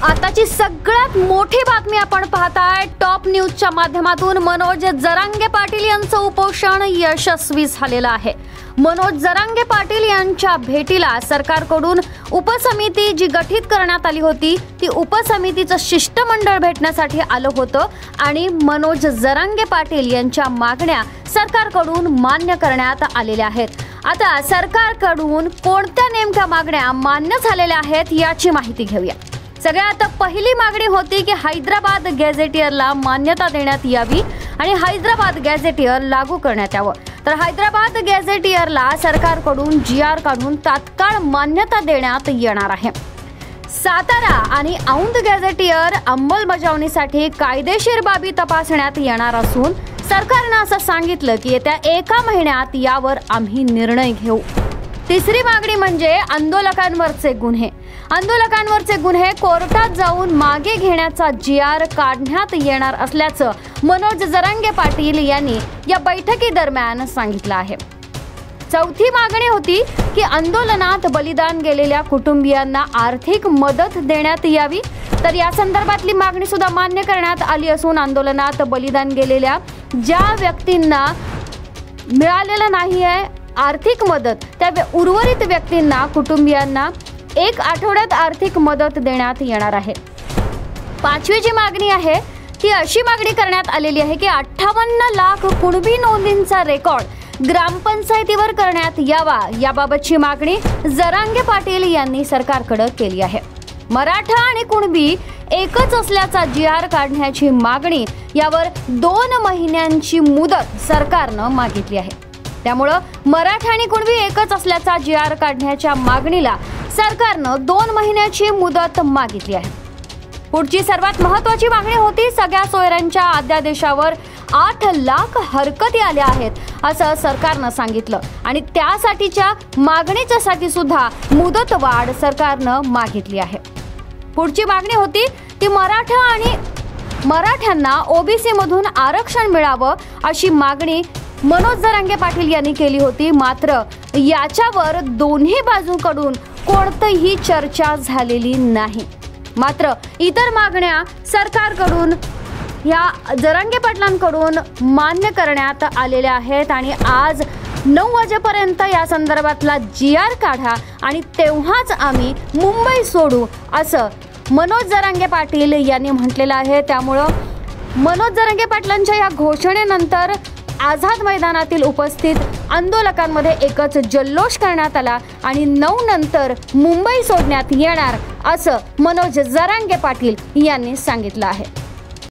आताची सगळ्यात मोठी बातमी आपण पाहताय टॉप न्यूजच्या माध्यमातून। मनोज जरांगे पाटील यांचं उपोषण यशस्वी झालेलं आहे। मनोज जरांगे पाटील यांच्या भेटीला सरकारकडून उपसमिती जी गठीत करण्यात आली होती ती उपसमितीचं शिष्टमंडळ भेटण्यासाठी आलं होतं आणि मनोज जरांगे पाटील यांच्या मागण्या सरकारकडून मान्य करण्यात आलेल्या आहेत। आता सरकारकडून कोणत्या नेमक्या मागण्या मान्य झालेल्या आहेत याची माहिती घेऊया। सगळ्यात पहिली मागणी होती की हैदराबाद गॅझेटियरला मान्यता देण्यात यावी आणि हैदराबाद गॅझेटियर लागू करण्यात यावं। तर हैदराबाद गॅझेटियरला सरकारकडून जीआर काढून तात्काळ मान्यता देण्यात येणार आहे। सातारा आणि औंध गॅझेटियर अंमलबजावणीसाठी कायदेशीर बाबी तपासण्यात येणार असून सरकारने असं सांगितलं की येत्या 1 महिन्यात यावर आम्ही निर्णय घेऊ। तिसरी मागणी म्हणजे आंदोलकांवरचे गुन्हे। आंदोलकांवरचे गुन्हे कोर्टात जाऊन मागे घेण्याचा जीआर काढण्यात येणार असल्याचं मनोज जरांगे पाटील यांनी या बैठकीदरम्यान सांगितलं आहे। चौथी मागणी होती की आंदोलनात बलिदान गेलेल्या कुटुंबियांना आर्थिक मदत देण्यात यावी। तर या संदर्भातली मागणी सुद्धा मान्य करण्यात आली असून आंदोलनात बलिदान गेलेल्या ज्या व्यक्तींना मिळालेलं नाहीये आर्थिक मदत त्या उर्वरित व्यक्तींना कुटुंबियांना 1 आठवड्यात आर्थिक मदत देण्यात येणार आहे। पाचवी जी मागणी आहे ती अशी मागणी करण्यात आलेली आहे की 58 लाख कुणबी नोंदींचा रेकॉर्ड ग्रामपंचायतीवर करण्यात यावा। याबाबतची मागणी जरांगे पाटील यांनी सरकारकडे केली आहे। मराठा आणि कुणबी एकच असल्याचा जीआर काढण्याची मागणी यावर 2 महिन्यांची मुदत सरकारनं मागितली आहे। त्यामुळे मराठा आणि कुणबी एकच असल्याचा जीआर काढण्याच्या मागणीला सरकारनं 2 महिन्याची मुदत मागितली आहे। पुढची सर्वात महत्त्वाची मागणी होती सगळ्या सोयऱ्यांच्या अध्यादेशावर 8 लाख हरकती आल्या आहेत असं सरकारनं सांगितलं आणि त्यासाठीच्या मागणीच्यासाठी सुद्धा मुदतवाढ सरकारनं मागितली आहे। पुढची मागणी होती की मराठ्यांना ओबीसी मधून आरक्षण मिळावं अशी मागणी मनोज जरांगे पाटील यांनी केली होती। मात्र याच्यावर दोन्ही बाजूंकडून कोणतीही चर्चा झालेली नाही। मात्र इतर मागण्या सरकारकडून या जरांगे पाटलांकडून मान्य करण्यात आलेल्या आहेत आणि आज 9 वाजेपर्यंत या संदर्भातला जीआर काढा आणि तेव्हाच आम्ही मुंबई सोडू असं मनोज जरांगे पाटील यांनी म्हटलेलं आहे। त्यामुळं मनोज जरांगे पाटलांच्या या घोषणेनंतर आझाद मैदानातील उपस्थित आंदोलकांमध्ये एकच जल्लोष करण्यात आला आणि 9 नंतर मुंबई सोडण्यात येणार असं मनोज जरांगे पाटील यांनी सांगितलं आहे।